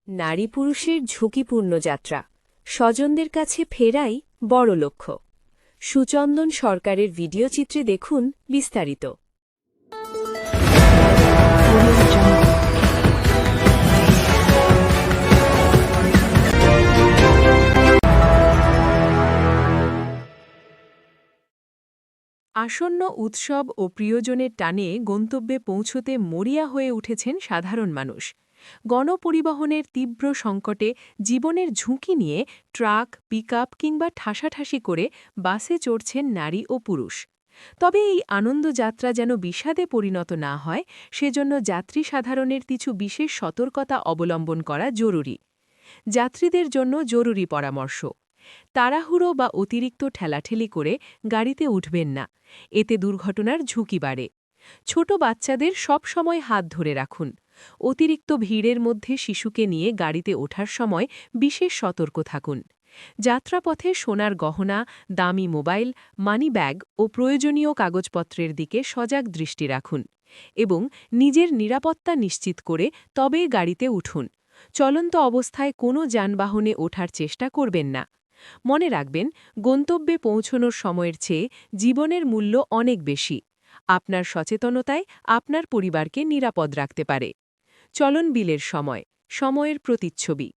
নারী পুরুষের ঝুঁকিপূর্ণ যাত্রা স্বজনদের কাছে ফেরাই বড় লক্ষ্য। সুচন্দন সরকারের ভিডিও চিত্রে দেখুন বিস্তারিত। আসন্ন উৎসব ও প্রিয়জনের টানে গন্তব্যে পৌঁছতে মরিয়া হয়ে উঠেছেন সাধারণ মানুষ। গণপরিবহনের তীব্র সংকটে জীবনের ঝুঁকি নিয়ে ট্রাক, পিকআপ কিংবা ঠাসাঠাসি করে বাসে চড়ছেন নারী ও পুরুষ। তবে এই আনন্দযাত্রা যেন বিষাদে পরিণত না হয়, সেজন্য যাত্রী সাধারণের কিছু বিশেষ সতর্কতা অবলম্বন করা জরুরি। যাত্রীদের জন্য জরুরি পরামর্শ: তাড়াহুড়ো বা অতিরিক্ত ঠেলাঠেলি করে গাড়িতে উঠবেন না, এতে দুর্ঘটনার ঝুঁকি বাড়ে। ছোট বাচ্চাদের সব সময় হাত ধরে রাখুন। অতিরিক্ত ভিড়ের মধ্যে শিশুকে নিয়ে গাড়িতে ওঠার সময় বিশেষ সতর্ক থাকুন। যাত্রাপথে সোনার গহনা, দামি মোবাইল, মানিব্যাগ ও প্রয়োজনীয় কাগজপত্রের দিকে সজাগ দৃষ্টি রাখুন এবং নিজের নিরাপত্তা নিশ্চিত করে তবে গাড়িতে উঠুন। চলন্ত অবস্থায় কোনো যানবাহনে ওঠার চেষ্টা করবেন না। মনে রাখবেন, গন্তব্যে পৌঁছনোর সময়ের চেয়ে জীবনের মূল্য অনেক বেশি। আপনার সচেতনতায় আপনার পরিবারকে নিরাপদ রাখতে পারে। চলন বিলের সময়ের প্রতিচ্ছবি।